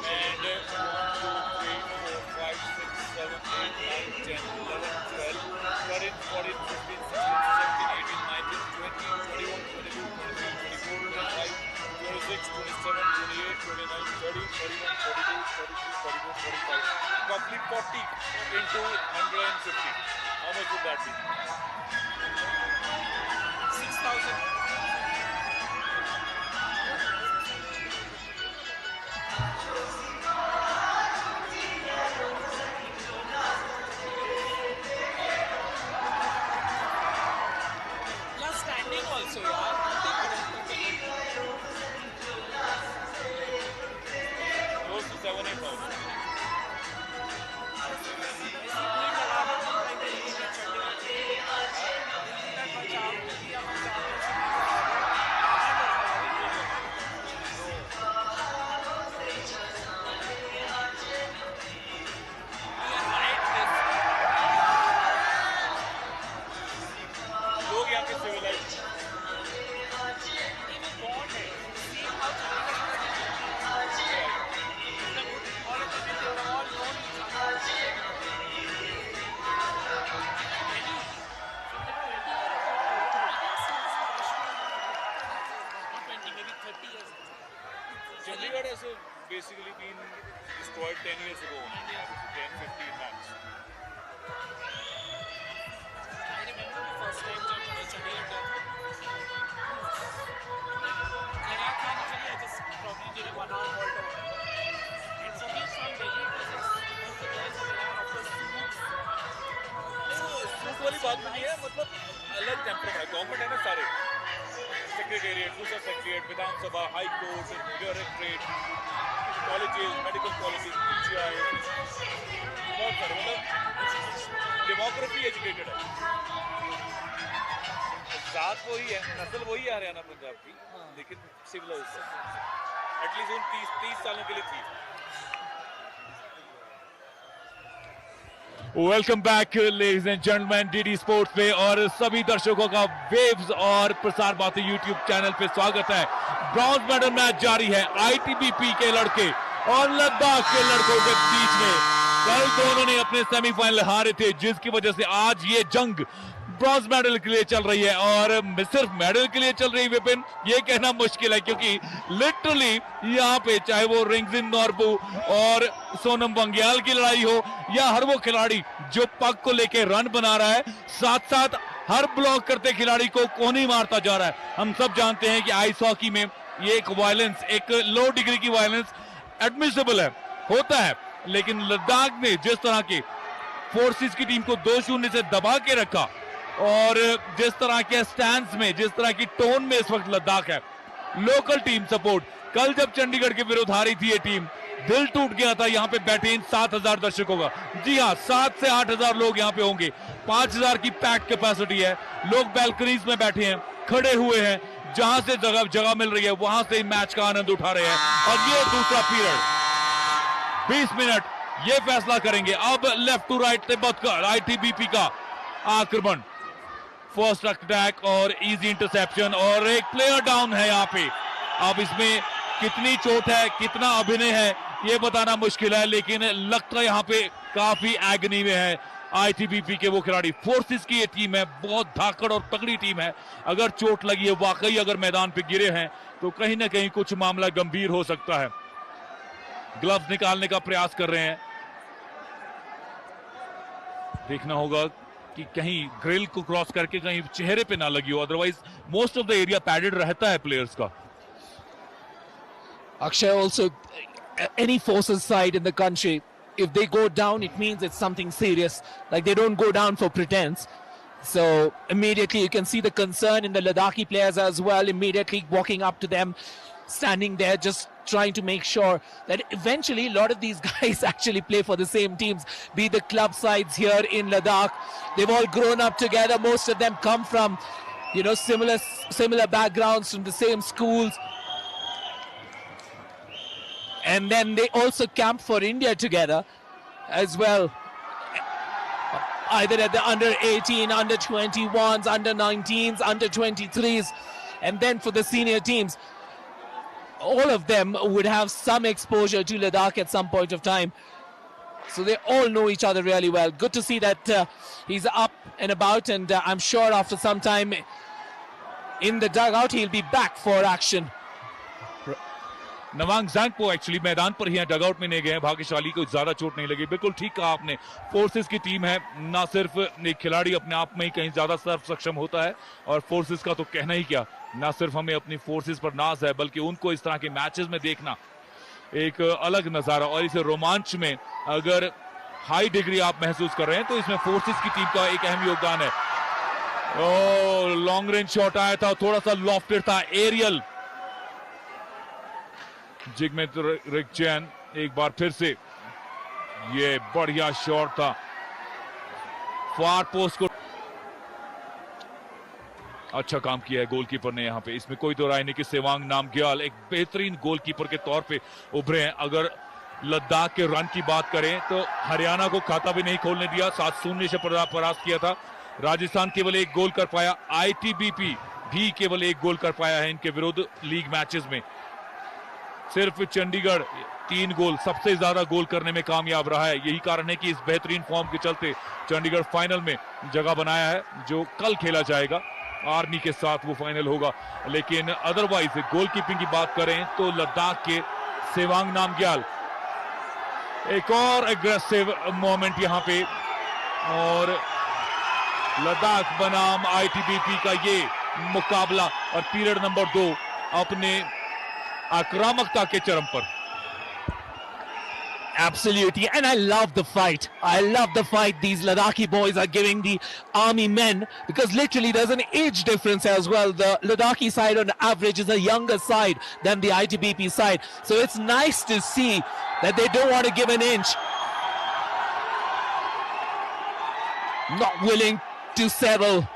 And 1, 2, 3, 4, 5, 6, 7, 8, 9, 10, 11, 12, 13, 14, 15, 16, 17, 18, 19, 20, 21, 22, 23, 24, 25, 26, 27, 28, 29, 30, 31, 32, 33, 34, 45. Roughly 40 into 150. How much would that be? 6,000. Plus standing also, yeah. Close to 7, 8,000. लोग यहाँ के civilised Chandigarh has basically been destroyed 10 years ago, 10, 15 max. I remember the first time Chandigarh did. And I just probably did a 1 hour halt over. And for me, from Delhi, it was just the guys that are of the suits. Suit वाली बात नहीं है, मतलब अलग temperature है. Government है ना सारे, सेक्रेटेरिएट, दूसरा secretariat, Vidhan Sabha, high court, directorate, colleges, medical colleges, PGI, बहुत सारे, मतलब डेमोक्रेसी एजुकेटेड है. जात वही है, नस्ल वही है हरियाणा पंजाब की, लेकिन सिविलाइज है. एटलीस्ट उन 30 सालों के लिए थी. Welcome back ladies and gentleman DD sports पे, और सभी दर्शकों का वेव्स और प्रसार बातें यूट्यूब चैनल पे स्वागत है. ब्रॉन्ज मेडल मैच जारी है आईटीबीपी के लड़के और लद्दाख के लड़कों के बीच में. कल दोनों ने अपने सेमीफाइनल हारे थे, जिसकी वजह से आज ये जंग ब्रॉन्ज मेडल के लिए चल रही है. और सिर्फ मेडल के लिए चल रही विपिन, ये कहना मुश्किल है, क्योंकि लिटरली यहाँ पे चाहे वो रिंगजिन नॉर्बू और सोनम बंग्याल की लड़ाई हो, या हर वो खिलाड़ी जो पग को लेके रन बना रहा है, साथ साथ हर ब्लॉक करते खिलाड़ी को कौन ही मारता जा रहा है. हम सब जानते हैं कि आइस हॉकी में ये एक वायलेंस, एक लो डिग्री की वायलेंस एडमिसिबल है, होता है. लेकिन लद्दाख ने जिस तरह के फोर्सेस की टीम को 2-0 से दबा के रखा, और जिस तरह के स्टैंड्स में, जिस तरह की टोन में इस वक्त लद्दाख है, लोकल टीम सपोर्ट. कल जब चंडीगढ़ के विरुद्ध हारी थी ये टीम, दिल टूट गया था यहाँ पे बैठे इन 7,000 दर्शकों का. जी हाँ, 7 से 8,000 लोग यहाँ पे होंगे. 5,000 की पैक कैपेसिटी है. लोग बैल्कनीज में बैठे हैं, खड़े हुए हैं, जहां से जगह मिल रही है वहां से मैच का आनंद उठा रहे हैं. और ये दूसरा पीरियड 20 मिनट ये फैसला करेंगे. अब लेफ्ट टू राइट तिब्बतगढ़ आईटीबीपी का आक्रमण, फर्स्ट अटैक और इजी इंटरसेप्शन, और एक प्लेयर डाउन है यहाँ पे. अब इसमें कितनी चोट है, कितना अभिनय है, ये बताना मुश्किल है, लेकिन लगता यहाँ पे काफी एगनी में है आईटीबीपी के वो खिलाड़ी. फोर्सेस की ये टीम है, बहुत धाकड़ और तगड़ी टीम है. अगर चोट लगी है वाकई, अगर मैदान पे गिरे हैं, तो कहीं ना कहीं कुछ मामला गंभीर हो सकता है. ग्लव्स निकालने का प्रयास कर रहे हैं. देखना होगा कि कहीं ग्रिल को क्रॉस करके कहीं चेहरे पे ना लगी हो, otherwise most of the area padded रहता है प्लेयर्स का. Akshay, also any forces side in the country, if they go down, it means it's something serious. Like, they don't go down for pretense. So immediately you can see the concern in the Ladakhi players as well, immediately walking up to them, standing there, just trying to make sure that eventually a lot of these guys actually play for the same teams, be the club sides here in Ladakh. They've all grown up together. Most of them come from, similar backgrounds, from the same schools. And then they also camp for India together as well, either at the under 18, under 21s, under 19s, under 23s, and then for the senior teams. all of them would have some exposure to Ladakh at some point of time. So they all know each other really well. Good to see that he's up and about, and I'm sure after some time in the dugout he'll be back for action. Nawang Zangpo actually मैदान पर ही हैं, dugout में नहीं गए हैं, भाग्यशाली को ज्यादा चोट नहीं लगी। बिल्कुल ठीक कहा आपने, फोर्सेस की टीम है, ना सिर्फ एक खिलाड़ी अपने आप में ही कहीं ज्यादा सर्व सक्षम होता है, और फोर्सेस का तो कहना ही क्या, ना सिर्फ हमें अपनी फोर्सेस पर नाज है बल्कि उनको इस तरह के मैचेस में देखना एक अलग नजारा, और इस रोमांच में अगर हाई डिग्री आप महसूस कर रहे हैं तो इसमें फोर्सेस की टीम का एक अहम योगदान है। ओ लॉन्ग रेंज शॉट आया था, थोड़ा सा लॉफ्टेड था, एरियल जिगमेंट रिकचैन एक बार फिर से, ये बढ़िया शॉट था, फार पोस्ट को अच्छा काम किया है गोलकीपर ने यहाँ पे, इसमें कोई दो राय नहीं कि सेवांग नामग्याल एक बेहतरीन गोलकीपर के तौर पे उभरे हैं। अगर लद्दाख के रन की बात करें तो हरियाणा को खाता भी नहीं खोलने दिया, 7-0 से परास्त किया था। राजस्थान केवल एक गोल कर पाया, आईटीबीपी भी केवल एक गोल कर पाया है इनके विरुद्ध लीग मैचेस में। सिर्फ चंडीगढ़ 3 गोल, सबसे ज्यादा गोल करने में कामयाब रहा है। यही कारण है कि इस बेहतरीन फॉर्म के चलते चंडीगढ़ फाइनल में जगह बनाया है, जो कल खेला जाएगा, आर्मी के साथ वो फाइनल होगा। लेकिन अदरवाइज गोलकीपिंग की बात करें तो लद्दाख के सेवांग नामग्याल, एक और एग्रेसिव मोमेंट यहां पे, और लद्दाख बनाम आईटीबीपी का ये मुकाबला और पीरियड नंबर 2 अपने आक्रामकता के चरम पर। Absolutely, and I love the fight. I love the fight these Ladakhi boys are giving the army men, because literally there's an age difference as well. The Ladakhi side on average is a younger side than the ITBP side. So it's nice to see that they don't want to give an inch. Not willing to settle.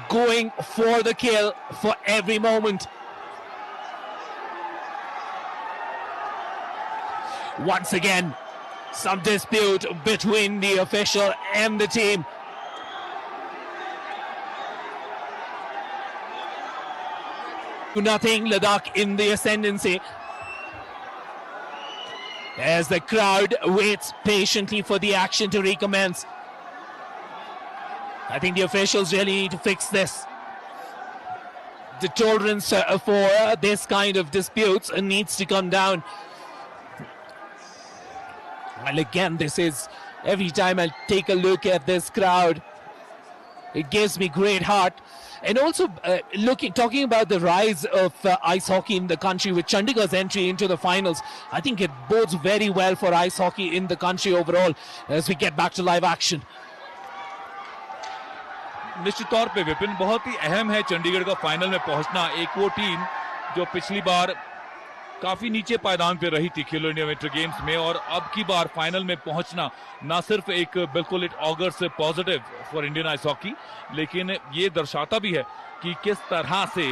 Going for the kill for every moment. Once again, some dispute between the official and the team. Nothing, Ladakh in the ascendancy. As the crowd waits patiently for the action to recommence. I think the officials really need to fix this. The tolerance for this kind of disputes needs to come down. Well, again, this is, every time I take a look at this crowd, it gives me great heart. And also, talking about the rise of ice hockey in the country with Chandigarh's entry into the finals, I think it bodes very well for ice hockey in the country overall as we get back to live action. निश्चित तौर पे विपिन, बहुत ही अहम है चंडीगढ़ का final में पहुंचना। एक वो टीम जो पिछली बार काफी नीचे पायदान पे रही थी खेलो इंडिया विंटर गेम्स में, और अब की बार फाइनल में पहुंचना ना सिर्फ एक बिल्कुल it augurs positive for Indian ice hockey, लेकिन ये दर्शाता भी है कि किस तरह से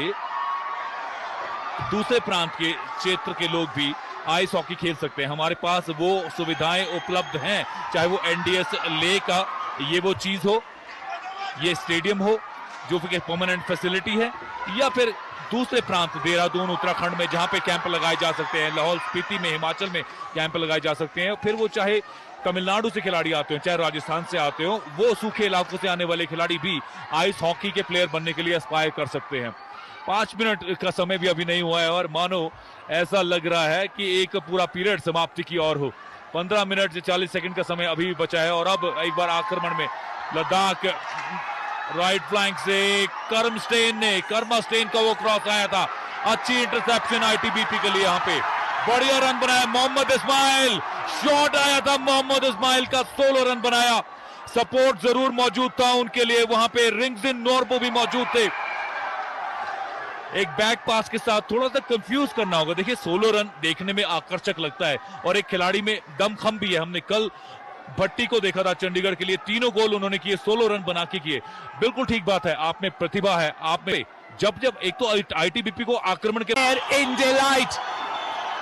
दूसरे प्रांत के क्षेत्र के लोग भी आइस हॉकी खेल सकते हैं। हमारे पास वो सुविधाएं उपलब्ध हैं, चाहे वो एनडीएस ले का ये वो चीज हो, ये स्टेडियम हो जो फिर परमानेंट फैसिलिटी है, या फिर दूसरे प्रांत देहरादून उत्तराखंड में जहां पे कैंप लगाए जा सकते हैं, लाहौल स्पीति में हिमाचल में कैंप लगाए जा सकते हैं, फिर वो चाहे तमिलनाडु से खिलाड़ी आते हो चाहे राजस्थान से आते हो, वो सूखे इलाकों से आने वाले खिलाड़ी भी आइस हॉकी के प्लेयर बनने के लिए एस्पायर कर सकते हैं। 5 मिनट का समय भी अभी नहीं हुआ है और मानो ऐसा लग रहा है कि एक पूरा पीरियड समाप्ति की ओर हो। 15 मिनट से 40 सेकंड का समय अभी भी बचा है और अब एक बार आक्रमण में लद्दाख राइट फ्लैंक से कर्मा स्टेन का वो क्रॉस आया था, अच्छी इंटरसेप्शन आईटीबीपी के लिए, यहाँ पे बढ़िया रन बनाया मोहम्मद इस्माइल, शॉट आया था मोहम्मद इस्माइल का, सोलो रन बनाया। सपोर्ट जरूर मौजूद था उनके लिए, वहां पे रिंग्जिन नोरबो भी मौजूद थे। एक बैक पास के साथ थोड़ा सा कंफ्यूज करना होगा। देखिए सोलो रन देखने में आकर्षक लगता है और एक खिलाड़ी में दमखम भी है। हमने कल भट्टी को देखा था चंडीगढ़ के लिए, 3 गोल उन्होंने किए, सोलो रन बना के किए। बिल्कुल ठीक बात है, आप में प्रतिभा है, आप में जब एक तो आईटीबीपी को आक्रमण के in delight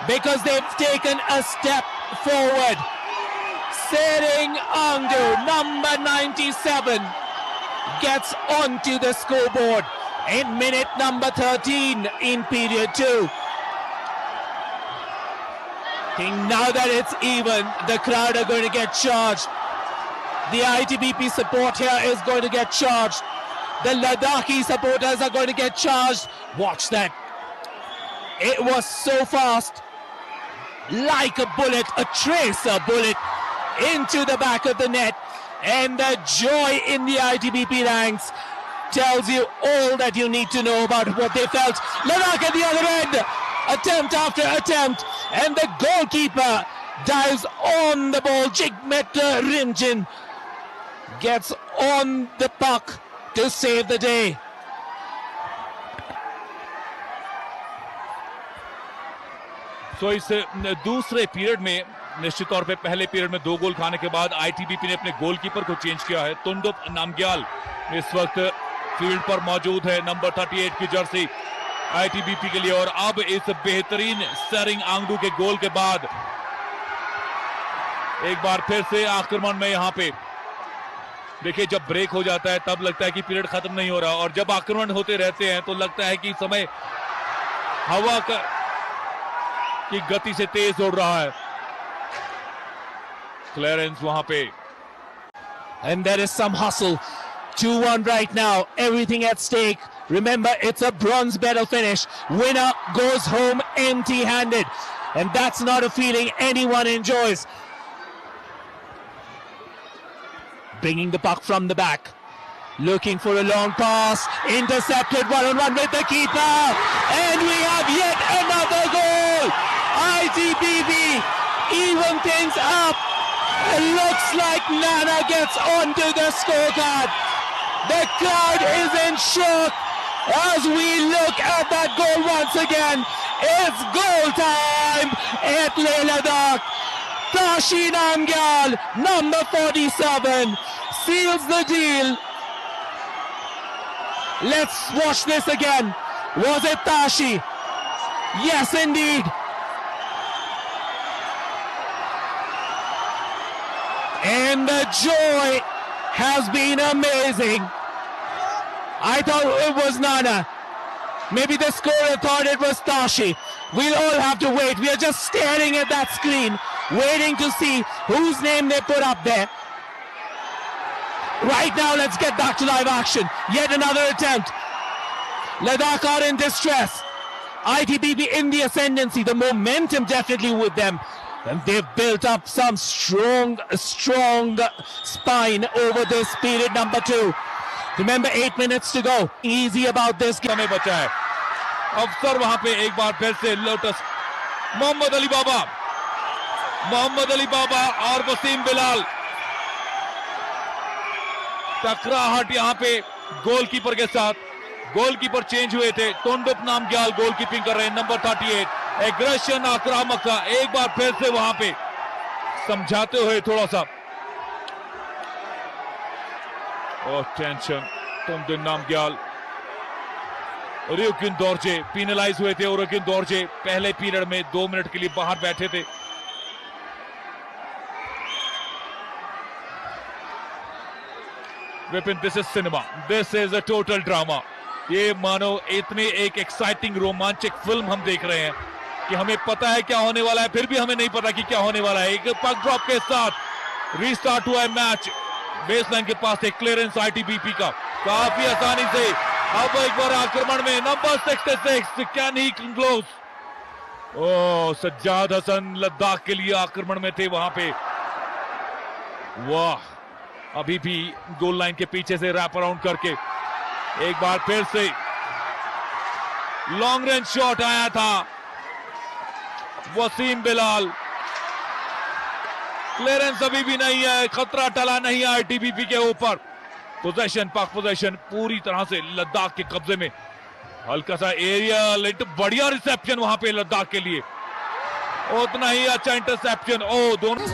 because they've taken a step forward. Sering Angdu, number 97, gets onto the scoreboard. in minute number 13 in period 2. Think now that it's even, the crowd are going to get charged. The ITBP support here is going to get charged. The Ladakhi supporters are going to get charged. Watch that. It was so fast, like a bullet, a tracer bullet into the back of the net. And the joy in the ITBP ranks tells you all that you need to know about what they felt. Ladakh at the other end, attempt after attempt, and the goalkeeper dives on the ball. Jigmeta Rimjin gets on the puck to save the day. सो इस दूसरे period में निश्चित तौर पे पहले period में 2 गोल खाने के बाद आईटीबीपी ने अपने गोलकीपर को चेंज किया है। तुंडुप नामग्याल इस वक्त फील्ड पर मौजूद है, नंबर 38 की जर्सी आईटीबीपी के लिए। और अब इस बेहतरीन सेरिंग आंगडू के गोल के बाद एक बार फिर से आक्रमण में यहां पे देखिए, जब ब्रेक हो जाता है तब लगता है कि पीरियड खत्म नहीं हो रहा, और जब आक्रमण होते रहते हैं तो लगता है कि समय हवा की गति से तेज दौड़ रहा है। क्लेरेंस वहां पे, and there is some hustle. 2-1 right now, everything at stake. Remember, it's a bronze medal finish. Winner goes home empty-handed, and that's not a feeling anyone enjoys. Bringing the puck from the back, looking for a long pass, intercepted one-on-one with the keeper, and we have yet another goal. ITBP even things up. It looks like Nana gets onto the scorecard. The crowd is in shock as we look at that goal once again. It's goal time at Leh Ladakh. Tashi Namgyal, number 47, seals the deal. Let's watch this again. Was it Tashi? Yes, indeed. And the joy has been amazing. I thought it was Nana. Maybe the scorer thought it was Tashi. We'll all have to wait. We are just staring at that screen, waiting to see whose name they put up there. Right now, let's get back to live action. Yet another attempt. Ladakh are in distress. ITBP in the ascendancy. The momentum definitely with them. And they've built up some strong spine over this period number 2. Remember, 8 minutes to go. Easy about this game. समय बचा है। अफसर वहां पे एक बार फिर से lotus Mohammad Ali बाबा और वसीम बिलाल, टकराहट यहां पे गोलकीपर के साथ। गोलकीपर चेंज हुए थे, तुंडुप नामग्याल गोलकीपिंग कर रहे हैं, नंबर 38। एग्रेशन आक्रामकता एक बार फिर से वहां पे समझाते हुए थोड़ा सा, और टेंशन तुमदिन नामग्याल। रुकिन दौरजे पेनलाइज हुए थे, और रुकिन दौरजे पहले पीरियड में 2 मिनट के लिए बाहर बैठे थे। Vipin, this is cinema, this is a total drama. ये मानो इतनी एक एक्साइटिंग रोमांचक फिल्म हम देख रहे हैं कि हमें पता है क्या होने वाला है, फिर भी हमें नहीं पता कि क्या होने वाला है। एक पक ड्रॉप के साथ रीस्टार्ट हुआ है मैच। बेसलाइन के पास एक क्लियरेंस आईटीबीपी का काफी आसानी से। अब एक बार आक्रमण में नंबर 66, कैन ही क्लोज। ओ, सज्जाद हसन लद्दाख के लिए आक्रमण में थे वहां पे। वाह, अभी भी गोल लाइन के पीछे से रैप अराउंड करके एक बार फिर से लॉन्ग रेंज शॉट आया था। वसीम बिलाल, क्लियरेंस अभी भी नहीं है, खतरा टला नहीं है आईटीबीपी के ऊपर। पोजीशन, पाक पोजीशन पूरी तरह से लद्दाख के कब्जे में। हल्का सा एरिया लिट, बढ़िया रिसेप्शन वहां पे लद्दाख के लिए, उतना ही अच्छा इंटरसेप्शन। ओ, दोनों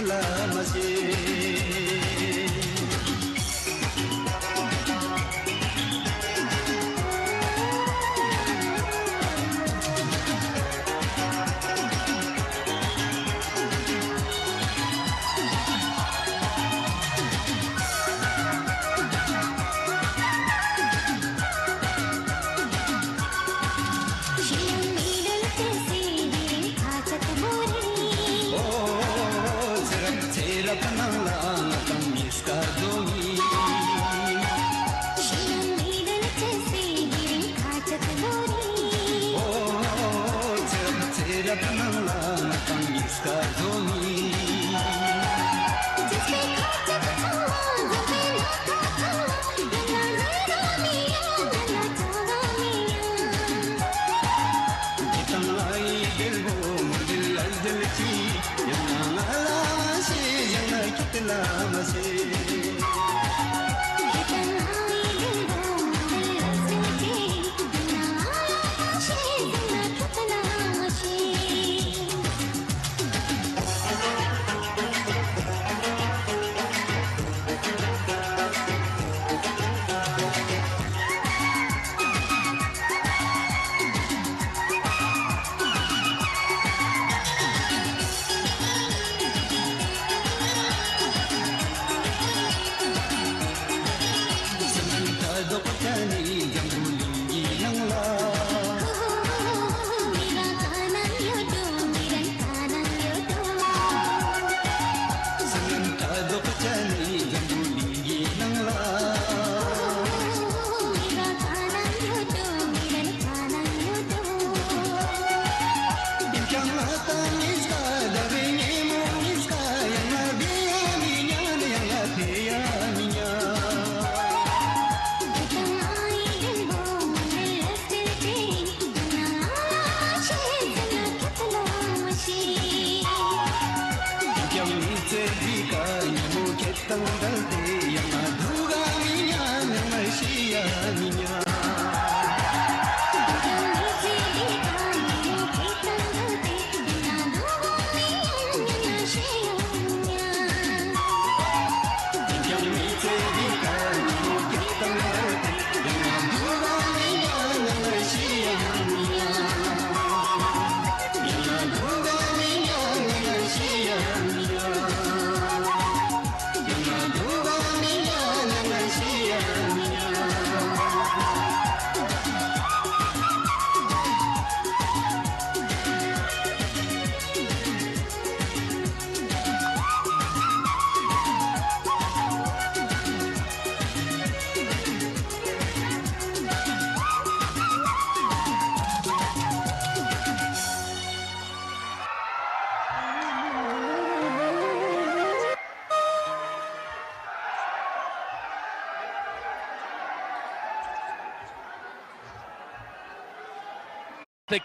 kitla masih.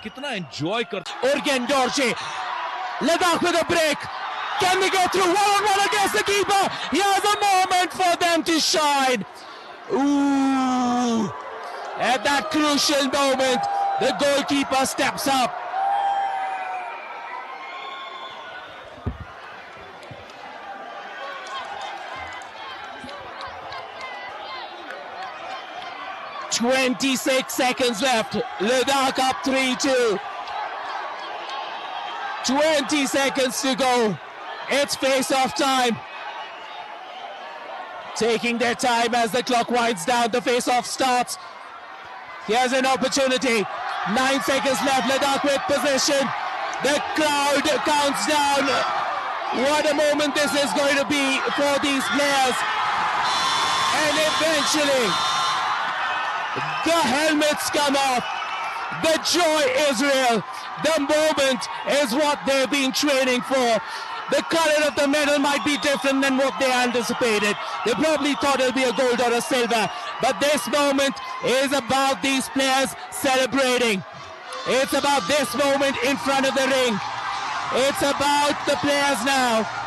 कितना एंजॉय कर Urgen Dorje. Ladakh with a break. Can they get through? One-on-one against the keeper. Here's a moment for them to shine. Ooh. At that crucial moment, the goalkeeper steps up. "26 seconds left. Ladakh up 3-2. 20 seconds to go. It's face-off time. Taking their time as the clock winds down. The face-off starts. Here's an opportunity. 9 seconds left. Ladakh with possession. The crowd counts down. What a moment this is going to be for these players. And eventually, the helmets come off. The joy is real. The moment is what they've been training for. The color of the medal might be different than what they anticipated. They probably thought it'll be a gold or a silver. But this moment is about these players celebrating. It's about this moment in front of the ring. It's about the players now